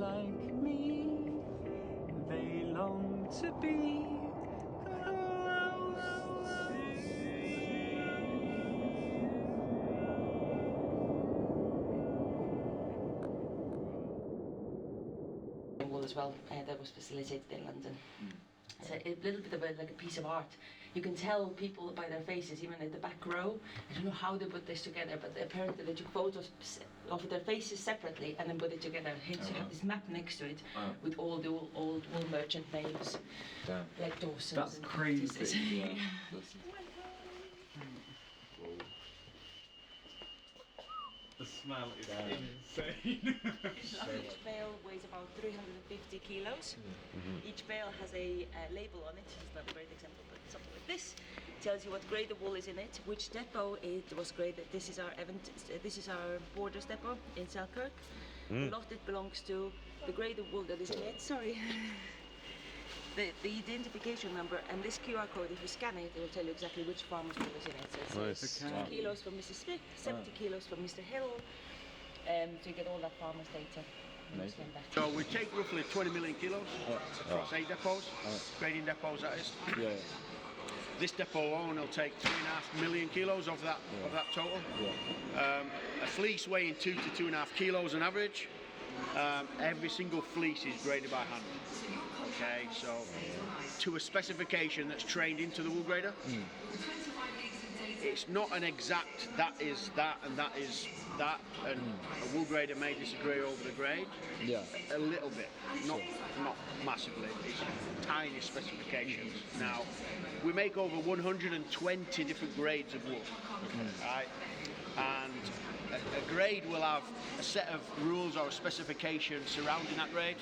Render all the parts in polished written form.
like me, they long to be close to you. Wall as well, that was facilitated in London. It's a little bit of like a piece of art. You can tell people by their faces, even at the back row. I don't know how they put this together, but apparently they took photos of their faces separately and then put it together. Hence you have this map next to it with all the old wool merchant names, like Dawson's. That's crazy. Yeah. The smell is insane. Each bale weighs about 350 kilos. Each bale has a label on it. It's not a great example, but something like this tells you what grade the wool is in it, which depot it was graded. This is our Borders depot in Selkirk. The lot it belongs to, the grade of wool that is in it. Sorry. The identification number and this QR code, if you scan it, it will tell you exactly which farmer's wool is in it. So it's 60 kilos from Mrs. Smith, 70 kilos from Mr. Hill, to get all that farmer's data. So we take roughly 20 million kilos across 8 depots, grading depots that is. Yeah. This depot alone will take 3.5 million kilos of that total. A fleece weighing 2 to 2.5 kilos on average. Every single fleece is graded by hand. Okay, so to a specification that's trained into the wool grader. It's not an exact that is that and that is that, and a wool grader may disagree over the grade. Yeah. A little bit, not massively. It's tiny specifications. Now, we make over 120 different grades of wool, right? And a grade will have a set of rules or a specification surrounding that grade.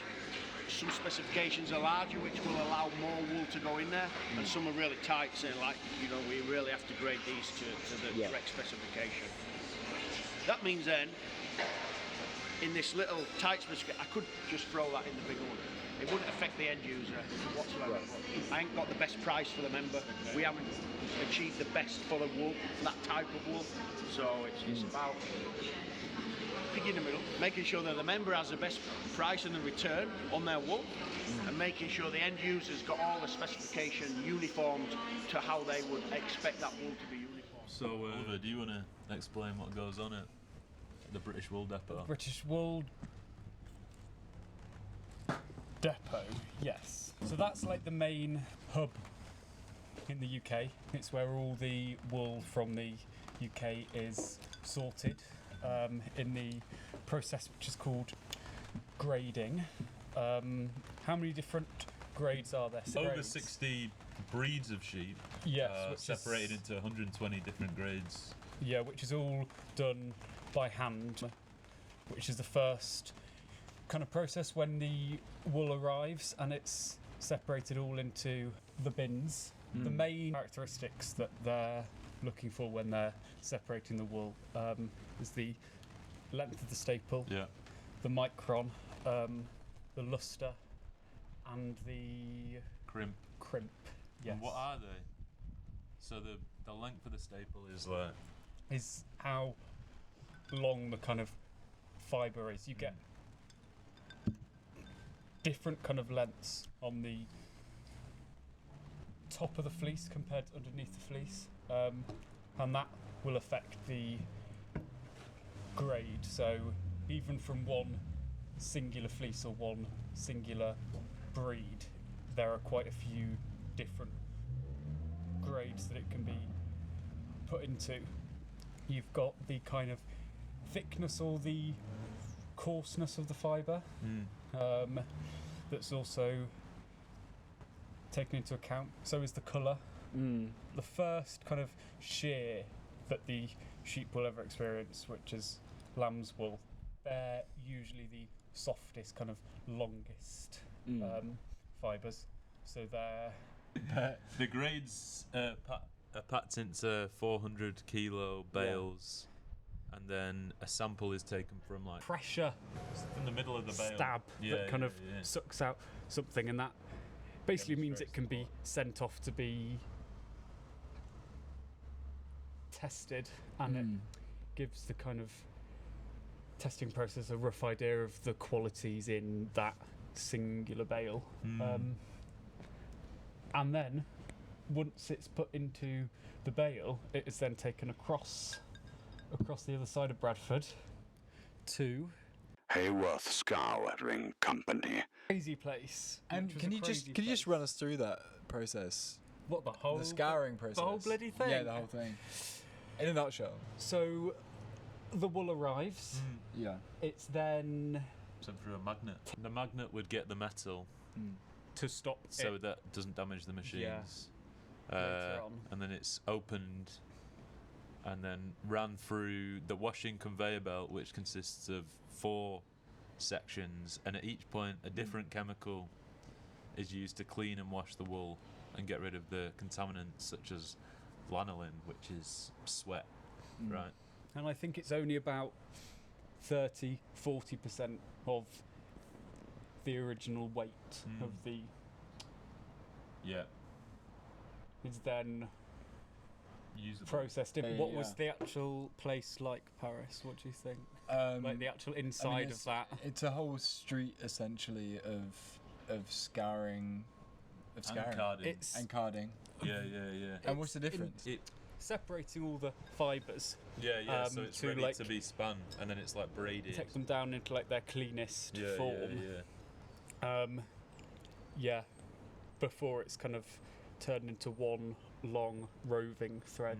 Some specifications are larger, which will allow more wool to go in there, and some are really tight, saying like, you know, we really have to grade these to the correct specification. That means then, in this little tight specification, I could just throw that in the bigger one. It wouldn't affect the end user whatsoever. I ain't got the best price for the member. We haven't achieved the best for the wool, for that type of wool. So it's about picking in the middle, making sure that the member has the best price and the return on their wool, and making sure the end user's got all the specification uniformed to how they would expect that wool to be uniform. So, Oliver, do you want to explain what goes on at the British Wool Depot? British Wool Depot, yes. So that's like the main hub in the UK. It's where all the wool from the UK is sorted in the process which is called grading. How many different grades are there? Over 60 breeds of sheep, yes, separated into 120 different grades. Yeah, which is all done by hand, which is the first kind of process when the wool arrives and it's separated all into the bins. The main characteristics that they're looking for when they're separating the wool is the length of the staple, the micron, the luster, and the crimp. Yes. And what are they? So the length of the staple is like is how long the kind of fibre is. You get different kind of lengths on the top of the fleece compared to underneath the fleece, and that will affect the grade. So even from one singular fleece or one singular breed, there are quite a few different grades that it can be put into. You've got the kind of thickness or the coarseness of the fibre, that's also taken into account. So is the colour. The first kind of shear that the sheep will ever experience, which is lamb's wool, they're usually the softest, kind of longest fibres. So they're the grades patents are 400 kilo bales, and then a sample is taken from like pressure in the middle of the bale stab that kind of sucks out something, and that basically means it can be sent off to be tested, and it gives the kind of testing process a rough idea of the qualities in that singular bale. And then, once it's put into the bale, it is then taken across the other side of Bradford to Hayworth Scouring Company. crazy place. And which was can a you crazy just place. run us through that process? What, the whole The scouring process. The whole bloody thing. Yeah, the whole thing. In a nutshell. So the wool arrives. Yeah. It's then Sent through a magnet. The magnet would get the metal to stop so it. that doesn't damage the machines. Later on. And then it's opened and then ran through the washing conveyor belt, which consists of 4 sections, and at each point a different chemical is used to clean and wash the wool and get rid of the contaminants such as lanolin, which is sweat, right? And I think it's only about 30-40% of the original weight of the Yeah. is then Usable. processed in. Yeah, What yeah. was the actual place like, Paris? What do you think? Like the actual I mean, inside of that? It's a whole street essentially of scouring, And carding. It's and carding. yeah. And what's the difference? separating all the fibres, Yeah, so it's to, ready like, to be spun, and then it's like braided. take them down into like their cleanest yeah, form. yeah. Before it's kind of turned into one long roving thread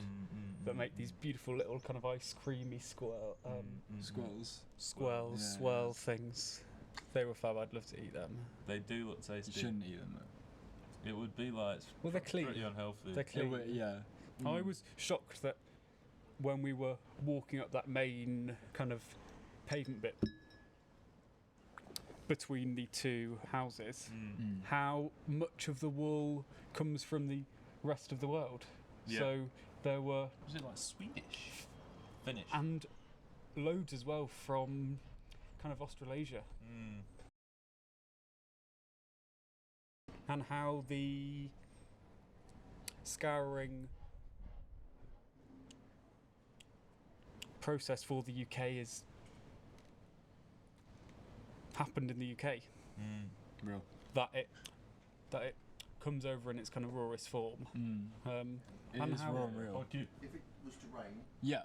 that make these beautiful little kind of ice creamy Squirrels. swell Yeah, swell yes. things. They were fab. I'd love to eat them. They do look tasty. You shouldn't eat them though. It would be like Well, they're clean. pretty unhealthy. They're clean. Yeah. I was shocked that when we were walking up that main kind of pavement bit between the two houses, how much of the wool comes from the rest of the world. Yeah. So there were, Was it like Swedish? Finnish. and loads as well from kind of Australasia. And how the scouring process for the UK is happened in the UK. Real. That it comes over in its kind of rawest form. It And is how- raw and real. Thank you. If it was to rain, Yeah.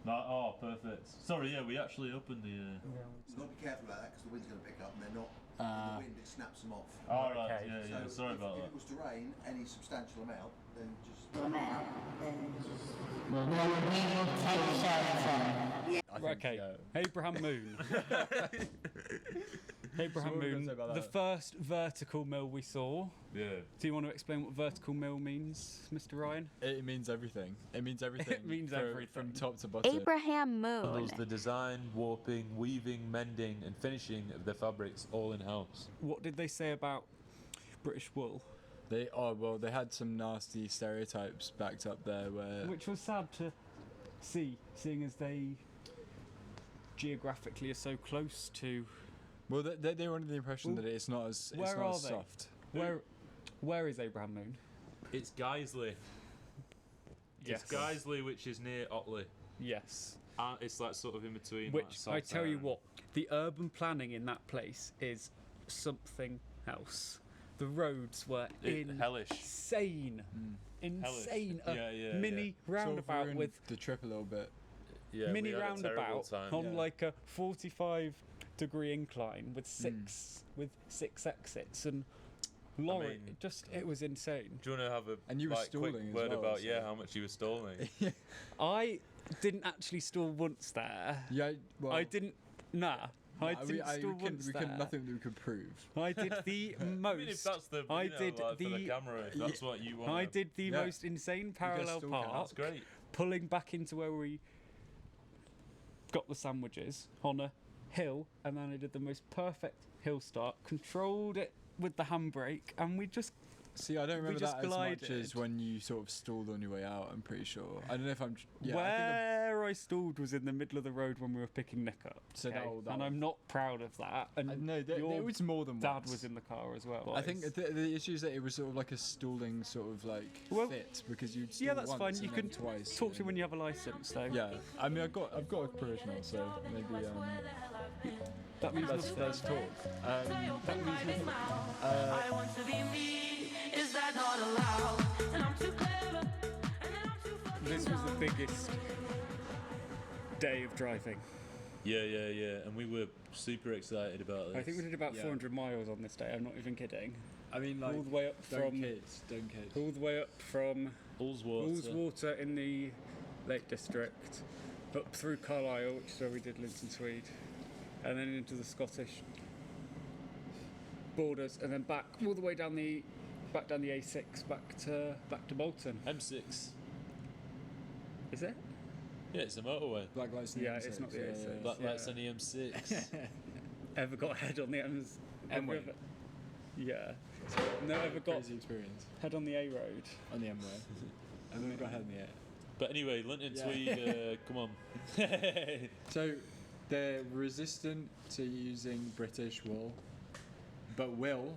Oh, perfect. Sorry, yeah, we actually opened the. you've got to be careful about that because the wind's going to pick up and they're not. In the wind, it snaps them off. Oh, right, Okay. yeah. So Sorry if, about if that. it was to rain any substantial amount, then just. I think, Okay, yeah. Abraham Moon. Abraham So what were we gonna Moon, say about the that? first vertical mill we saw. Yeah. Do you want to explain what vertical mill means, Mr. Ryan? It means everything. It means everything. It means for- everything. From top to bottom. Abraham Moon. Handles the design, warping, weaving, mending, and finishing of their fabrics all in house. What did they say about British wool? They had some nasty stereotypes backed up there where Which was sad to see, seeing as they geographically are so close to. well they were under the impression Well, that it's not as where not are as they? soft. Where is Abraham Moon? It's Guiseley. Yes. It's Guiseley, which is near Otley. Yes. It's like sort of in between. Which like, I tell you Saltaire what, the urban planning in that place is something else. The roads were hellish. insane. Insane. Hellish. A Yeah, mini Sort of roundabout ruined with the trip a little bit. Yeah, mini we had a terrible roundabout time. on yeah. like a 45-degree incline with six exits and lorry. mean, It was insane. Do you want to have a And you were quick stalling as word well, about so- how much you were stalling? I didn't actually stall once there. Yeah, well, I didn't. Nah. I we- didn't stall we once couldn't there. nothing that we could prove. I did the most. I mean, if that's the I you know, did like, for the the- camera, if that's what you want. I did the Yeah. most insane parallel still park. count. That's great. Pulling back into where we got the sandwiches on a hill, and then I did the most perfect hill start, controlled it with the handbrake, and we just See, I don't remember just that as much glided. as when you sort of stalled on your way out. I'm pretty sure. I don't know if I'm. Yeah, Where I stalled was in the middle of the road when we were picking Nick up. So that- that and was- I'm not proud of that. And no, your it was more than dad once. was in the car as well. I think the issue is that it was sort of like a stalling sort of like Well, fit because you'd yeah, stall that's once fine. and You then can twice. talk to me when you have a license, though. Yeah, I mean I've got a provisional, so maybe That means let's nothing. talk. That means nothing. I want to be me. Is that not allowed? And I'm too clever. And then I'm too fucking This was the biggest day of driving. Yeah, and we were super excited about this. I think we did about Yeah. 400 miles on this day. I'm not even kidding. I mean like All the way up don't from kid. all the way up from Ullswater. Ullswater in the Lake District, up through Carlisle, which is where we did Linton Swede, and then into the Scottish borders, and then back all the way down the A6 back to Bolton. M6. Is it? Yeah, it's a motorway. Black lights. on the Yeah, M6, it's not the yeah, A6. yeah. Black Yeah. lights on the M6. Ever got head on the M's? M-way. ever- Yeah. No, ever got Crazy experience head on the A road? on the M-way. I've never got head in the air. But anyway, Linton Yeah. Tweed, come on. So they're resistant to using British wool, but will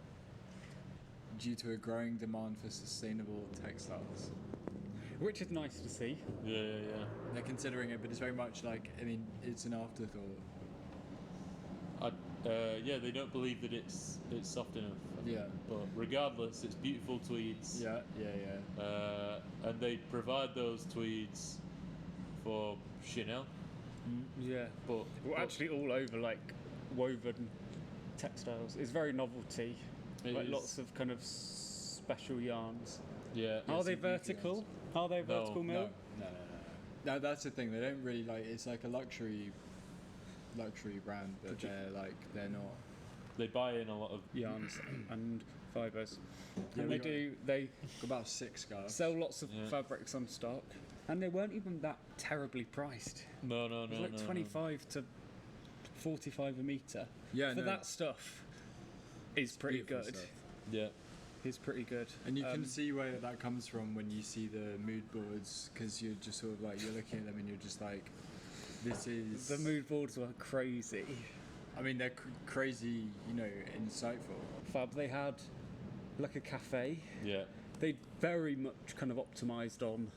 due to a growing demand for sustainable textiles. Which is nice to see. Yeah. They're considering it, but it's very much like, I mean, it's an afterthought. Yeah, they don't believe that it's soft enough. Yeah. But regardless, it's beautiful tweeds. Yeah. And they provide those tweeds for Chanel. Yeah. But Well, actually, all over like woven textiles. It's very novelty. It Like is. lots of kind of special yarns. yeah, Are they some beauty vertical? yarns. Are they vertical mill? No, that's the thing. They don't really like. It's like a luxury brand, but they're not. they buy in a lot of. Yarns and fibres. Yeah, And we they Got about 6 scarves. sell lots of Yeah. fabrics on stock, and they weren't even that terribly priced. No. It was like 25 to 45 a metre. Yeah, For no. that stuff is pretty beautiful good. stuff. Yeah. Is pretty good. And you can see where that comes from when you see the mood boards, because you're just sort of like, you're looking at them and you're just like, this is. The mood boards were crazy. I mean, they're crazy, insightful. Fab. They had like a cafe. Yeah. They very much kind of optimised on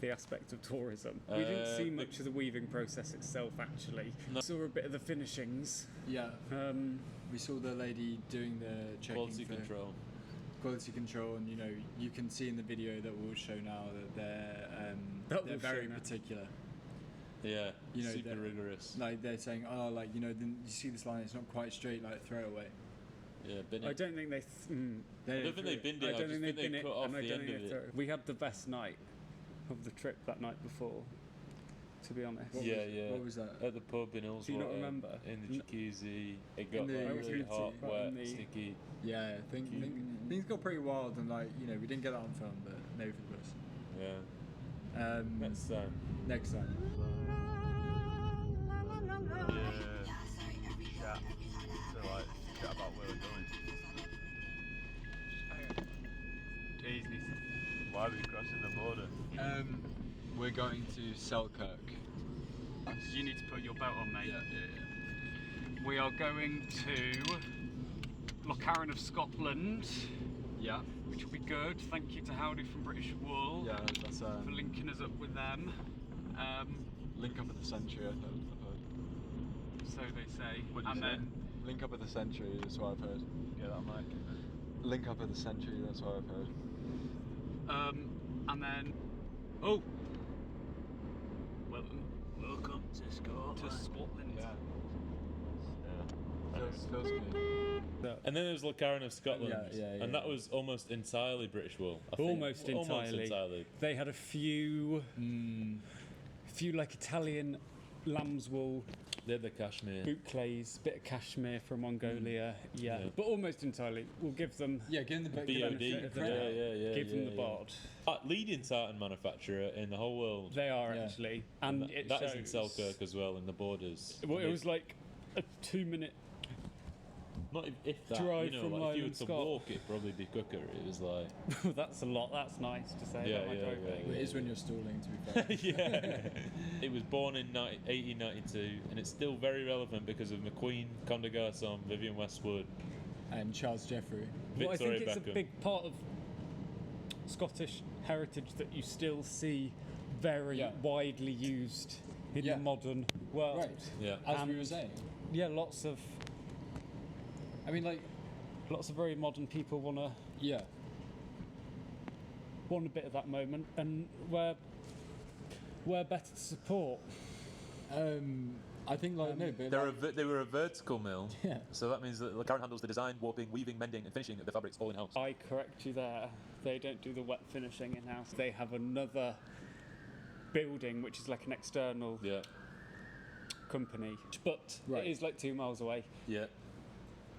the aspect of tourism. We didn't see much of the weaving process itself, actually. No. Saw a bit of the finishings. Yeah. Um, We saw the lady doing the checking Quality for control. quality control, and you can see in the video that we'll show now that That they're we'll very show now. particular. Yeah. Super they're- rigorous. Like they're saying, then you see this line, it's not quite straight, like throw it away. Yeah. Bin I it. don't think they. I don't think they binned it. I just think they cut off and I the don't end think of they it. threw it. We had the best night of the trip that night before, to be honest. What was that? At the pub in Ullswater. Do you not remember? In the jacuzzi. It got In the really jacuzzi. hot, Right, wet, in the- sticky. Yeah, things got pretty wild, and we didn't get that on film, but maybe for the best. Yeah. Next Next time. about where we're going. Jesus. Why are we crossing the border? We're going to Selkirk. You need to put your belt on, mate. Yeah. We are going to Lochcarron of Scotland, Yeah. which will be good. Thank you to Howdy from British Wool Yeah, that's for linking us up with them. link up at the Century. I've heard. So they say. What'd you And say? then Link up at the Century is what I've heard. Get that mic. Link up at the Century. That's what I've heard. and then oh, welcome to Scotland. Feels good. And then there was Lochcarron of Scotland. Yeah. And that was almost entirely British wool. I think. Almost entirely. They had a few like Italian lamb's wool They're the cashmere. boucles, bit of cashmere from Mongolia, Yeah. but almost entirely. We'll give them Yeah, give them the BOD. benefit of the doubt. Yeah. give them the bod. Leading tartan manufacturer in the whole world. They are Yeah. actually, and it that shows. is in Selkirk as well, in the borders. Well, it was like a 2-minute Not if that. Drive you know, from like if you were Leyland to Scott. walk, it'd probably be quicker. It was like, That's a lot. That's nice to say Yeah, about my yeah, driving. yeah, It is when you're stalling, to be fair. yeah. It was born in 1892, and it's still very relevant because of McQueen, Conde Garçon, Vivienne Westwood, And Charles Jeffrey. Well, I Victoria think it's Beckham. a big part of Scottish heritage that you still see very Yeah. widely used in Yeah. the modern world. Right. Yeah. As we And- were saying. Yeah, lots of like, very modern people want yeah. a bit of that moment, and we're better to support. I think, like, no, but They were a vertical mill, Yeah. so that means that Karen handles the design, warping, weaving, mending, and finishing of the fabrics all in house. I correct you there. They don't do the wet finishing in house. They have another building which is like an external Yeah, company, but Right. it is like 2 miles away, yeah.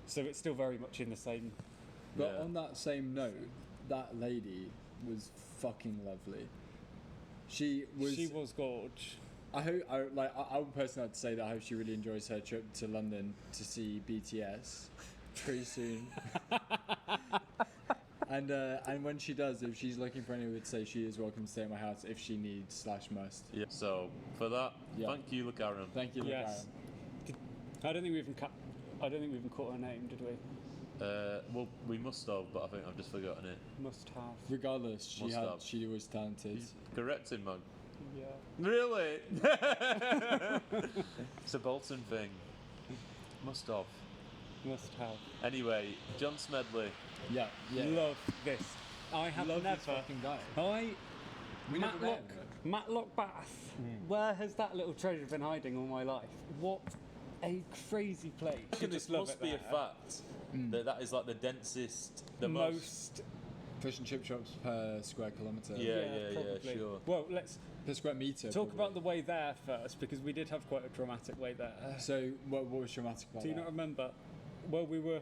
so it's still very much in the same. But Yeah. on that same note, that lady was fucking lovely. She was gorge. I hope, I would personally like to say that I hope she really enjoys her trip to London to see BTS pretty soon. And when she does, if she's looking for anyone to say she is welcome to stay at my house if she needs / must. Yeah. So for that, Yeah. thank you, Karen. Thank you, Yes. I don't think we even caught her name, did we? Well, we must have, but I think I've just forgotten it. Must have. Regardless, Must have. she was talented. Correcting, Mug. Yeah. Really? It's a Bolton thing. Must have. Must have. Anyway, John Smedley. Yeah, yeah. Love this. I have Love never. this fucking guy. We never met Matlock, him, Matlock Bath. Where has that little treasure been hiding all my life? What a crazy place. I reckon this must be a fact that is like the densest, the most. Fish and chip shops per square kilometre. Yeah, probably. sure. Well, let's Per square metre. talk probably. about the way there first, because we did have quite a dramatic way there. So, what was dramatic about Do you that? not remember? Well, we were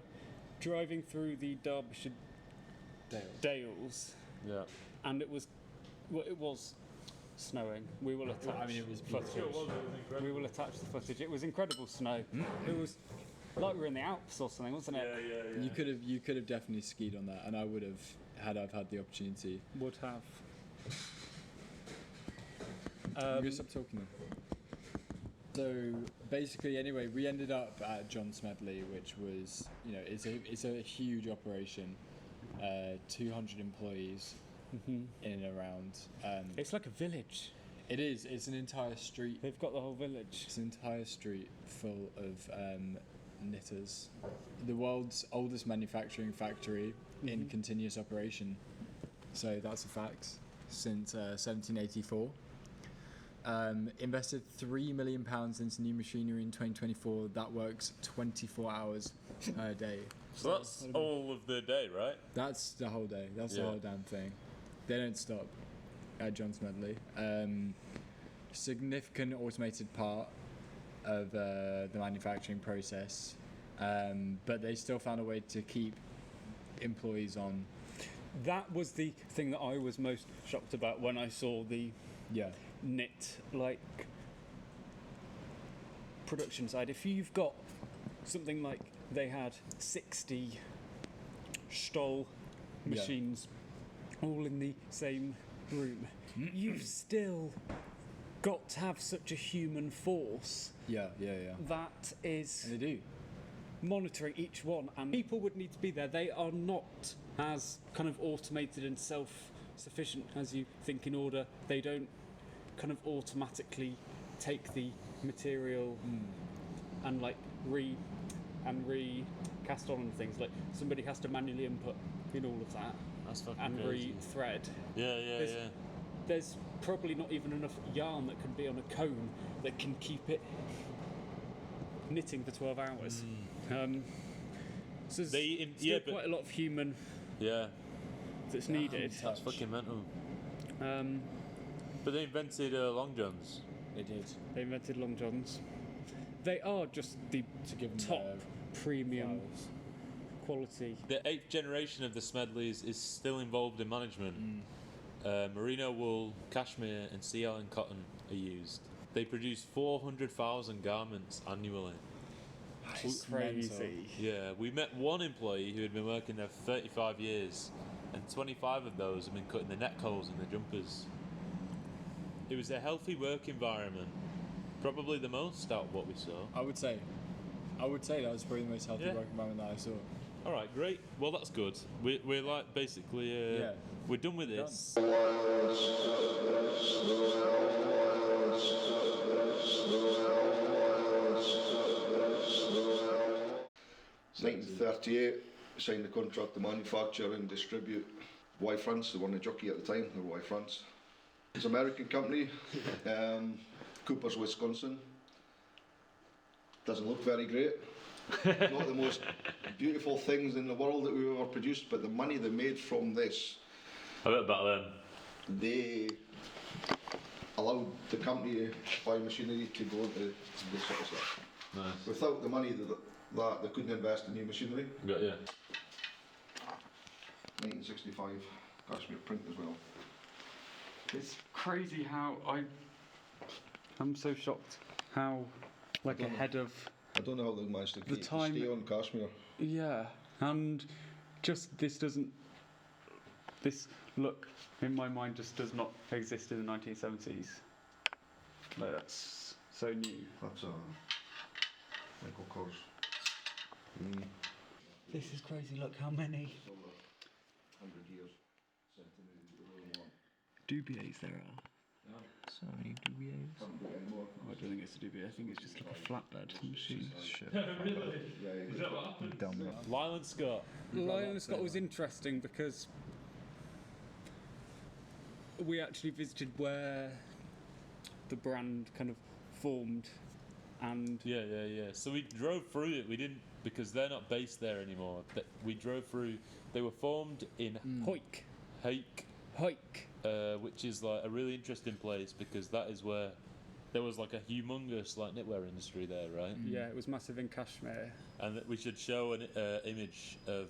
driving through the Derbyshire Dale. Dales, Yeah. and it was snowing. We will attach. I mean, it was footage. beautiful. We will attach the footage. It was incredible snow. It was like we were in the Alps or something, wasn't it? You could have definitely skied on that, and I would have had I've had the opportunity. Would have. I'm gonna stop talking then. So basically, anyway, we ended up at John Smedley, which was, it's a huge operation, 200 employees in and around. It's like a village. It is. It's an entire street. They've got the whole village. It's an entire street full of knitters. The world's oldest manufacturing factory in continuous operation. So that's a fact. Since 1784. Invested £3 million into new machinery in 2024 that works 24 hours a day. So that's all of the day, right? That's the whole day. That's the Yeah. whole damn thing. They don't stop at John Smedley. Significant automated part of the manufacturing process, but they still found a way to keep employees on. That was the thing that I was most shocked about when I saw the Yeah. knit production side. If you've got something like they had 60 Stoll machines all in the same room, you've still got to have such a human force Yeah. that is And they do. monitoring each one, and people would need to be there. They are not as kind of automated and self-sufficient as you think in order. They don't kind of automatically take the material and like recast on and things. Like somebody has to manually input in all of that That's fucking and crazy. re-thread. Yeah. There's probably not even enough yarn that can be on a cone that can keep it knitting for 12 hours. So there's still quite a lot of human Yeah. that's needed. That's fucking mental. Um, But they invented long johns. They did. they invented long johns. They are just the To give them top premium flowers. quality. The 8th generation of the Smedleys is still involved in management. Merino wool, cashmere, and sea island cotton are used. They produce 400,000 garments annually. It's Crazy. Yeah, we met one employee who had been working there for 35 years, and 25 of those had been cutting the neck holes in the jumpers. It was a healthy work environment, probably the most out of what we saw. I would say that was probably the most healthy Yeah. work environment that I saw. All right, great. Well, that's good. We're like basically we're done with this. It's 1938, signed the contract to manufacture and distribute Y France, the one the jockey at the time, or Y France. It's an American company, Coopers, Wisconsin. Doesn't look very great. Not the most beautiful things in the world that we've ever produced, but the money they made from this, I bet back then. they allowed the company to buy machinery to go into this sort of stuff. Nice. Without the money that they couldn't invest in new machinery. Got you. 1965 Kashmir print as well. It's crazy how I'm so shocked how ahead of I don't know how they managed to The keep time- stay on Kashmir. yeah, and just this look in my mind just does not exist in the 1970s. Like, that's so new. That's Michael Kors. This is crazy. Look how many 100 years. Dubiers there are. So many Dubiers. Haven't got any more. I don't think it's a Dubier. I think it's just like a flatbed machine. Really? Yeah, Is that what happened? Dumb. Lyland Scott. Lionel Scott was interesting because we actually visited where the brand kind of formed, and Yeah. So we drove through it. We didn't because they're not based there anymore. We drove through. They were formed in Hoik, Haik, which is like a really interesting place because that is where there was like a humongous like knitwear industry there, right? yeah, it was massive in Kashmir. And that we should show an image of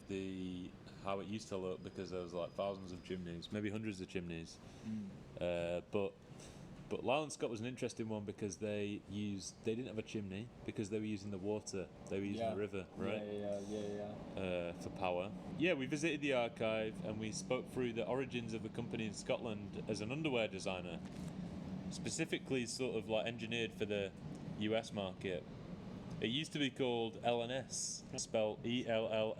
how it used to look because there was like thousands of chimneys, maybe hundreds of chimneys. But Lyland Scott was an interesting one because they didn't have a chimney because they were using the water, they were using the river, right? Yeah. For power. Yeah, we visited the archive and we spoke through the origins of the company in Scotland as an underwear designer, specifically sort of like engineered for the US market. It used to be called L&S, spelled ELLANESS.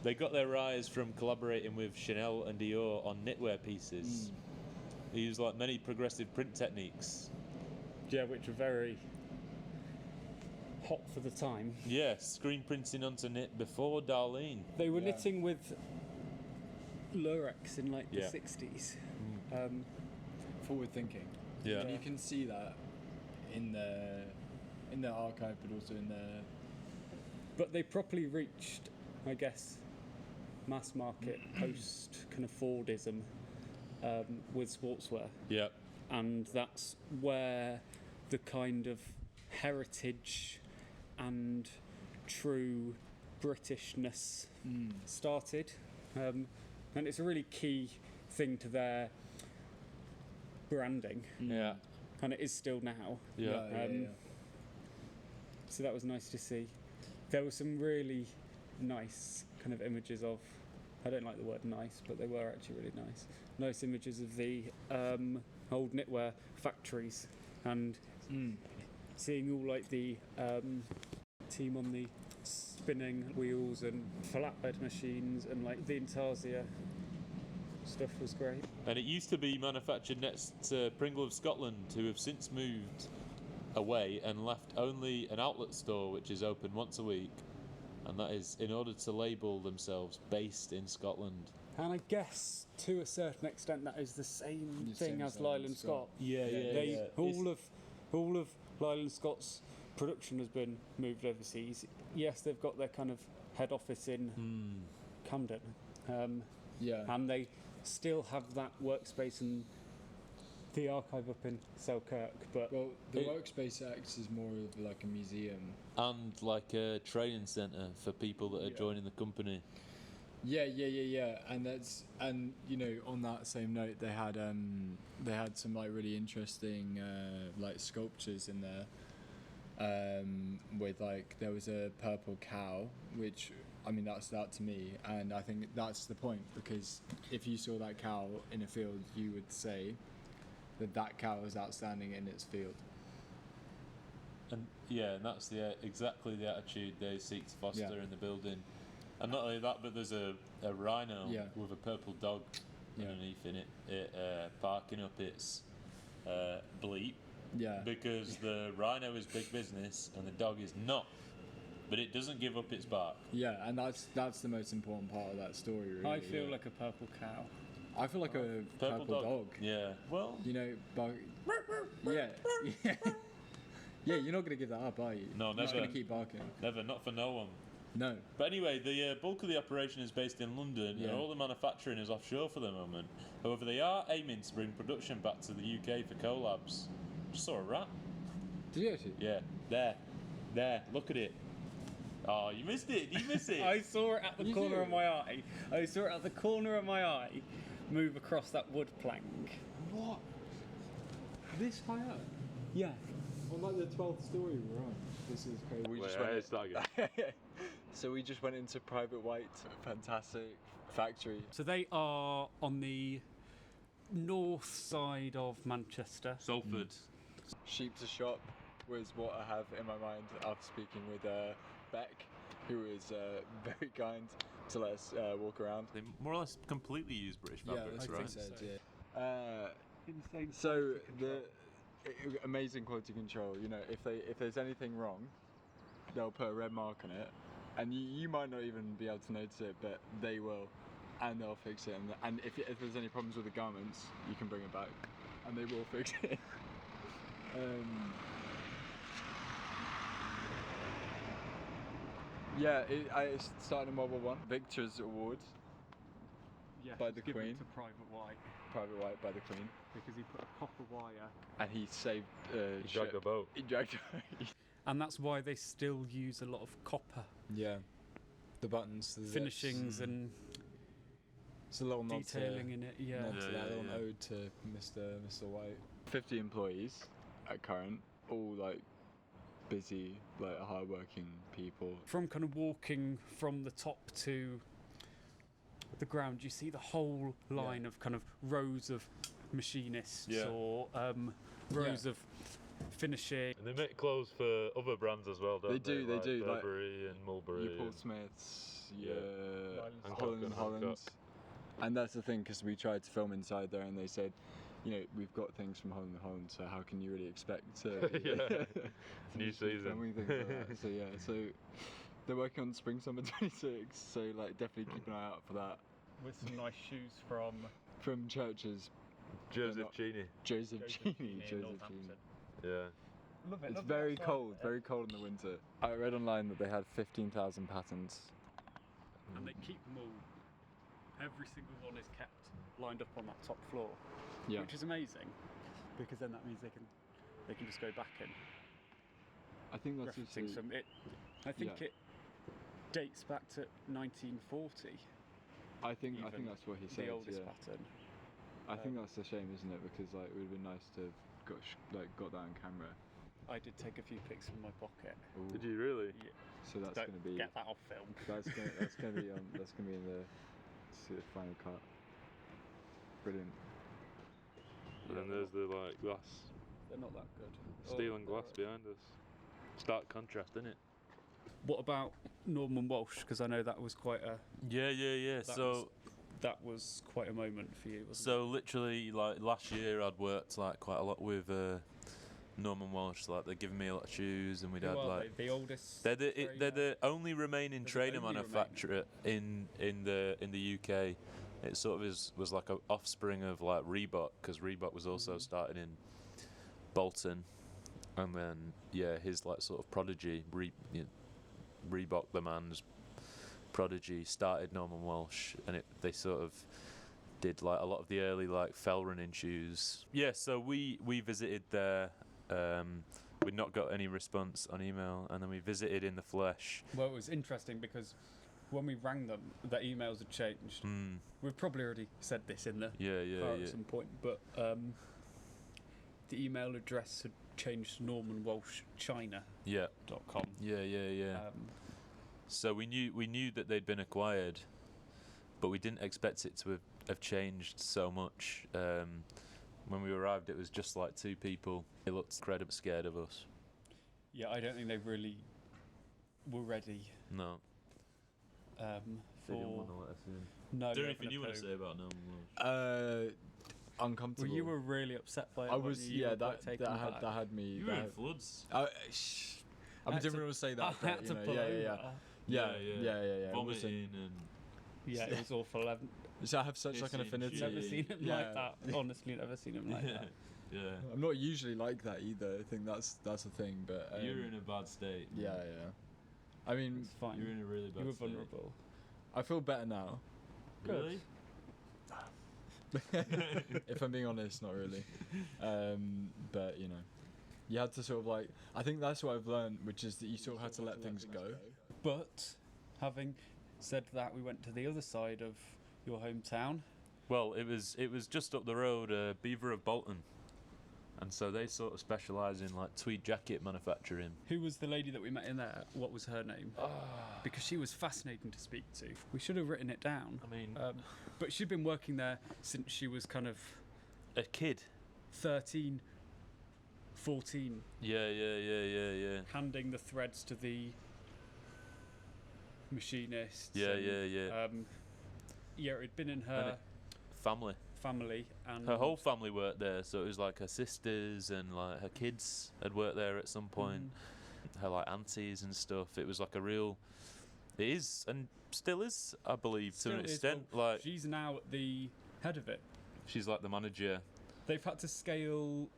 They got their rise from collaborating with Chanel and Dior on knitwear pieces. They used like many progressive print techniques. Yeah, which were very hot for the time. Yeah, screen printing onto knit before Darlene. They were Yeah. knitting with Lurex in like the Yeah. 60s. Forward thinking. Yeah. And you can see that in the archive, but also in the. But they properly reached, I guess, mass market post kind of Fordism with sportswear. Yeah. And that's where the kind of heritage and true Britishness started. And it's a really key thing to their branding. Yeah. And it is still now. Yeah. So that was nice to see. There were some really nice kind of images of, I don't like the word nice, but they were actually really nice. Nice images of the old knitwear factories and seeing all like the team on the spinning wheels and flatbed machines and like the Intarsia stuff was great. And it used to be manufactured next to Pringle of Scotland, who have since moved away and left only an outlet store which is open once a week, and that is in order to label themselves based in Scotland. And I guess to a certain extent that is the same The thing same as as Lyland Lyland Scott. Scott. Yeah, They all of Lyland Scott's production has been moved overseas. Yes, they've got their kind of head office in Camden, Yeah. and they still have that workspace and the archive up in Selkirk. But Well, the workspace acts as more of like a museum. And like a training centre for people that are joining the company. Yeah, and you know, on that same note, they had some like really interesting like sculptures in there. with like there was a purple cow, which I mean that stood out to me, and I think that's the point, because if you saw that cow in a field, you would say that that cow is outstanding in its field. And yeah, and that's exactly the attitude they seek to foster in the building. And not only that, but there's a rhino with a purple dog underneath in it, barking up its bleep. Yeah. Because the rhino is big business and the dog is not. But it doesn't give up its bark. Yeah, and that's the most important part of that story, really. I feel like a purple cow. I feel like a purple dog. Yeah. Well, you know, yeah. Yeah, you're not going to give that up, are you? No, You're never. just going to keep barking. Never, not for no one. No. But anyway, the bulk of the operation is based in London, and all the manufacturing is offshore for the moment. However, they are aiming to bring production back to the UK for collabs. Just saw a rat. Did you actually? Yeah, there, look at it. Oh, you missed it. Did you miss it? I saw it at the corner of my eye. I saw it at the corner of my eye move across that wood plank. What? This high up? Yeah. On like the 12th story we're on. This is crazy. We just went So we just went into Private White, fantastic factory. So they are on the north side of Manchester. Salford. Sheep to shop was what I have in my mind after speaking with Beck, who was very kind to let us walk around. They more or less completely use British fabrics, right? Insane. So the amazing quality control. You know, if there's anything wrong, they'll put a red mark on it, and you might not even be able to notice it, but they will, and they'll fix it. And if there's any problems with the garments, you can bring it back, and they will fix it. Yeah, it started in World War I. Victor's Award by the Queen. To Private White. Private White by the Queen. Because he put a copper wire. And he saved He dragged a boat. He dragged a boat. And that's why they still use a lot of copper. Yeah. The buttons. The finishings and it's a little detailing in it. Yeah. Nod to that little ode to Mr. White. 50 employees at current, all like busy, like hard-working people. From kind of walking from the top to the ground, you see the whole line of kind of rows of machinists or rows of finishing. And they make clothes for other brands as well, don't they? They do. Burberry and Mulberry. Your Paul Smiths, Hancock Holland and Holland. Hancock. And that's the thing, because we tried to film inside there, and they said, you know, we've got things from Holland Holland, so how can you really expect to New season. filming things like that? So yeah, so they're working on Spring Summer 26, so like definitely keep an eye out for that. With some nice shoes from Churches. Joseph Cheney. Joseph Cheney. Yeah. Love it. It's very cold in the winter. I read online that they had 15,000 patents. And they keep them all. Every single one is kept lined up on that top floor, which is amazing, because then that means they can just go back in. I think that's referencing some. I think it dates back to 1940. I think that's what he said. The oldest pattern. I think that's a shame, isn't it? Because like it would have been nice to have got that on camera. I did take a few pics from my pocket. Ooh. Did you really? Yeah. So that's going to be. Get that off film. That's going to be in the final cut. Brilliant. And then there's the glass. They're not that good. Steel and glass behind us. Stark contrast, isn't it? What about Norman Walsh? Because I know that was quite a. Yeah. That was quite a moment for you, wasn't it? So literally, like last year, I'd worked like quite a lot with Norman Walsh. Like they're giving me a lot of shoes, and we'd had like the oldest. They're the only remaining trainer manufacturer in the UK. It sort of was like an offspring of like Reebok, because Reebok was also started in Bolton, and then his like sort of prodigy Reebok, the man's prodigy, started Norman Walsh, and they sort of did like a lot of the early like fell running shoes. Yeah, so we visited there. We'd not got any response on email, and then we visited in the flesh. Well, it was interesting because when we rang them, their emails had changed. We've probably already said this in the car at some point, but the email address had changed to Norman Walsh China. Yeah. .com. Yeah. So we knew that they'd been acquired, but we didn't expect it to have changed so much. When we arrived, it was just like 2 people. They looked incredibly scared of us. Yeah, I don't think they really were ready. No. For They didn't want to let us in. no. Is there not anything gonna you want poo. to say about No One Walsh? Uncomfortable. Well, you were really upset by it. I weren't was, you? You yeah. were quite taken aback. That had me. You were in floods. I had didn't to- want to say that. I but, had you to know, pull yeah. over. Yeah. It wasn't- Vomiting and Yeah, it was awful. I've So I have such like an Pissing affinity. shit. never seen him Yeah. like that. Honestly, never seen him like that. yeah. I'm not usually like that either. I think that's the thing. But You were in a bad state. yeah. I mean, It's fine. You were in a really bad You were state. vulnerable. I feel better now. Really? If I'm being honest, not really. But you know, you had to sort of like. I think that's what I've learned, which is that you sort of had to let things go. But having said that, we went to the other side of your hometown. Well, it was just up the road, Beaver of Bolton, and so they sort of specialise in like tweed jacket manufacturing. Who was the lady that we met in there? What was her name? Because she was fascinating to speak to. We should have written it down. I mean, But she'd been working there since she was kind of a kid. 13, 14, Yeah. handing the threads to the machinists. Yeah, and, yeah. Yeah, it'd been in And her Family. family, and Her whole family worked there, so it was like her sisters and like her kids had worked there at some point. Her like aunties and stuff. It was like a real. It is and still is, I believe, Still to an is, extent. well, Like she's now at the head of it. she's like the manager They've had to scale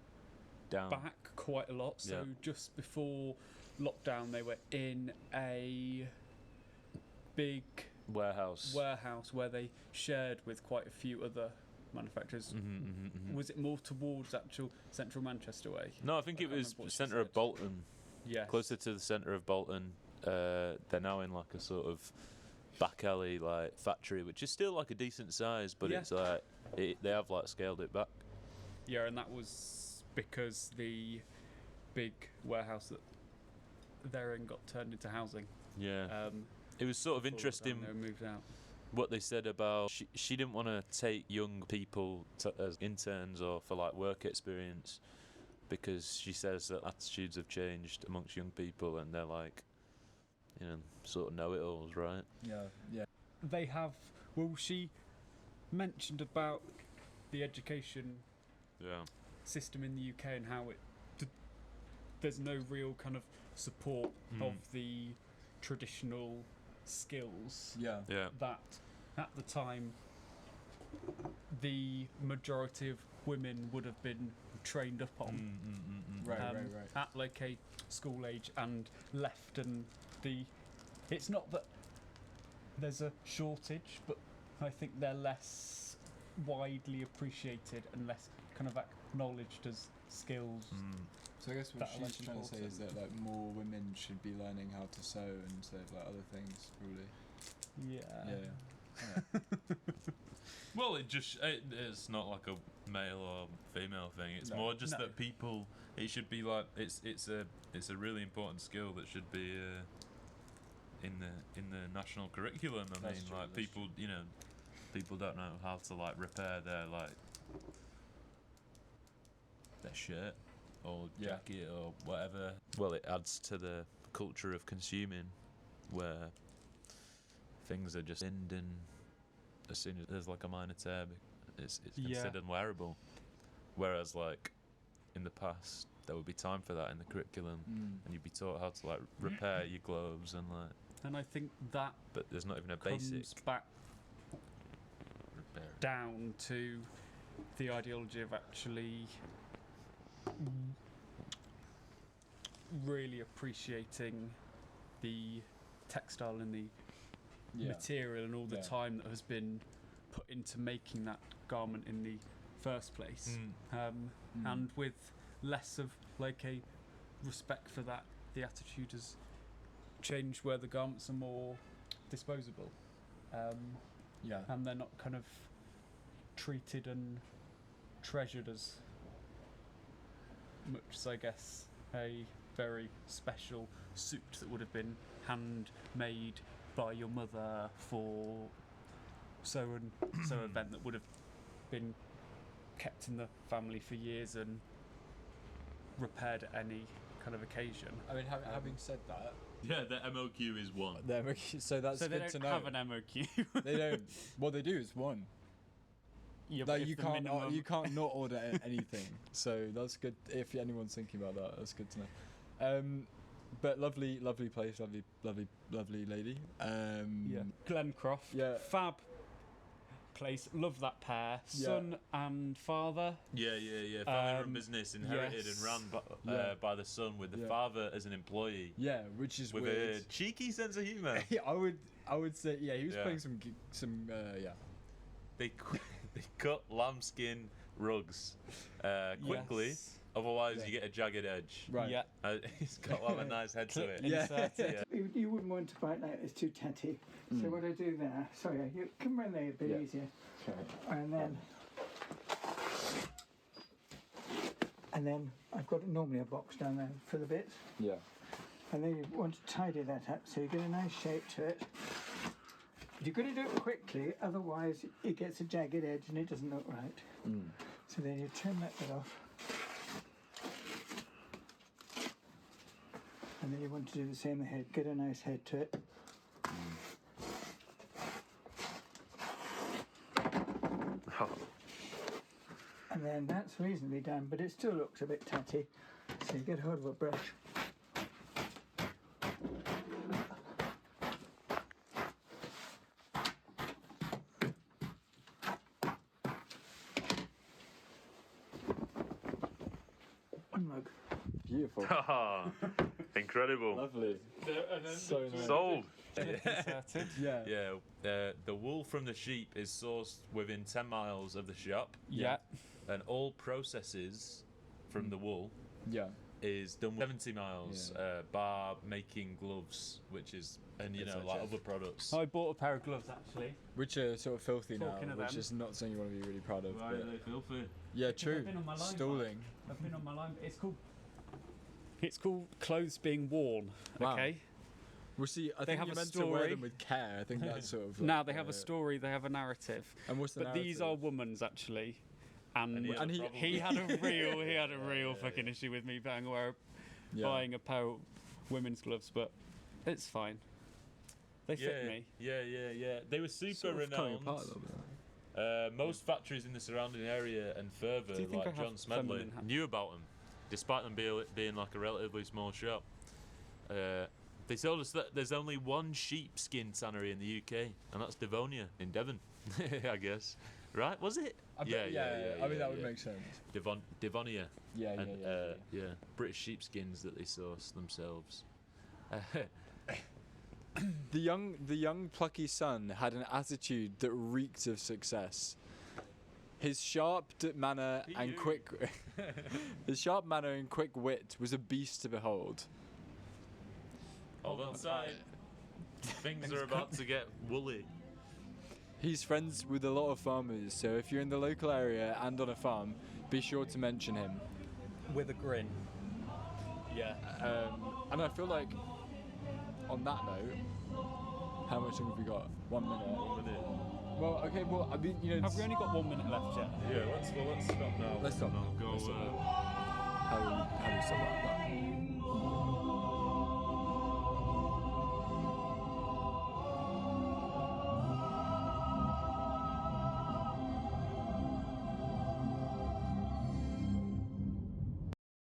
down. back quite a lot. So Yeah. just before lockdown, they were in a big Warehouse. warehouse where they shared with quite a few other manufacturers. Was it more towards actual central Manchester way? No, I think I it can't was remember what she centre of said. Bolton. Yes. Closer to the centre of Bolton. They're now in like a sort of back alley like factory, which is still like a decent size, but Yeah. it's like they have like scaled it back. Yeah, and that was because the big warehouse that they're in got turned into housing. Yeah. It was sort of before interesting They were moved out. what they said about she didn't want to take young people as interns or for like work experience because she says that attitudes have changed amongst young people and they're like, you know, sort of know-it-alls, right? Yeah. They have. Well, she mentioned about the education Yeah. system in the UK and how there's no real kind of support of the traditional skills Yeah. Yeah. that at the time the majority of women would have been trained up on Right. at like a school age and left, and it's not that there's a shortage, but I think they're less widely appreciated and less kind of acknowledged as skills. So I guess what That are, she's like, trying to say is that like more women should be learning how to sew instead of like other things, probably. Yeah. Well, it's not like a male or female thing. It's No. more just No. that people. It should be like it's a really important skill that should be in the national curriculum. I That's mean, true, like that's people, you know, people don't know how to like repair their shirt or Yeah. jacket or whatever. Well, it adds to the culture of consuming, where things are just inned and as soon as there's like a minor tear, it's Yeah. considered wearable. Whereas like in the past, there would be time for that in the curriculum, and you'd be taught how to like repair your gloves and like. And I think that But there's not even a comes basic back repair. down to the ideology of actually really appreciating the textile and the material and all the Yeah. time that has been put into making that garment in the first place. And with less of like a respect for that, the attitude has changed where the garments are more disposable. And they're not kind of treated and treasured as much as I guess a very special suit that would have been handmade by your mother for so event that would have been kept in the family for years and repaired at any kind of occasion. I mean, having said that, Yeah, the MOQ is 1. so that's So they good to don't know. have an MOQ. They don't. What they do is 1. Yeah, Like but you if the can't minimum- you can't not order anything. So that's good. If anyone's thinking about that, that's good to know. But lovely place, lovely lady. Glencroft. Yeah. Fab place. Love that pair. Yeah. Son and father. Yeah. Family-run Um, business inherited yes. and run Yeah. by the son, with the Yeah. father as an employee, Yeah, which is with weird. a cheeky sense of humour. Yeah, I would say he was Yeah. playing some They cut lambskin rugs quickly, Yes. otherwise Yeah. you get a jagged edge. Right. Yeah. It's got to have a nice head to it. Yeah. Inserted. You wouldn't want to bite like this too tatty. So what I do there, sorry, you come around there a bit Yeah. easier. Okay. And then I've got normally a box down there for the bits. Yeah. And then you want to tidy that up so you get a nice shape to it. But you've got to do it quickly, otherwise it gets a jagged edge and it doesn't look right. So then you trim that bit off. And then you want to do the same head, get a nice head to it. And then that's reasonably done, but it still looks a bit tatty. So you get hold of a brush. One mug. Beautiful. Incredible. Lovely. So nice. Sold. Inserted. Yeah. Yeah, the wool from the sheep is sourced within 10 miles of the shop, Yeah. and all processes from the wool Yeah. is done with 70 miles, Yeah. bar making gloves, which is, and you know, Such like as- other products. I bought a pair of gloves actually. Which are sort of filthy Talking now, of which them. is not something you want to be really proud of. Why but- are they filthy? Yeah, Because true. I've been on my line, Stalling. I've been on my line. It's called clothes being worn. Wow. Okay. Well, see, I They think have you're a meant to wear story. them with care. I think that's sort of. Now they have a story. They have a narrative. And what's the But these are narrative? women's actually. And, And he had a he had a problem. real fucking issue with me buying Yeah. a pair of women's gloves, but it's fine. They fit me. Yeah. They were super Sort of coming renowned. apart a little bit. Most factories in the surrounding area and further, Do you think I like have John Smedley, feminine ha- knew about them, despite them being like a relatively small shop. They told us that there's only one sheepskin tannery in the UK, and that's Devonia in Devon, I guess. Right? Was it? I mean, that would make sense. Devonia. Yeah, And, yeah. British sheepskins that they source themselves. The young plucky son had an attitude that reeked of success. His sharp manner and quick wit was a beast to behold. Hold on tight. Things are about to get woolly. He's friends with a lot of farmers, so if you're in the local area and on a farm, be sure to mention him. With a grin. Yeah. And I feel like, on that note, how much time have we got? 1 minute. 1 minute. Well, okay. Well, I mean, you know. Have we only got 1 minute left yet? Yeah, let's stop now. Let's stop now. Go. Let's stop now. How do we stop that?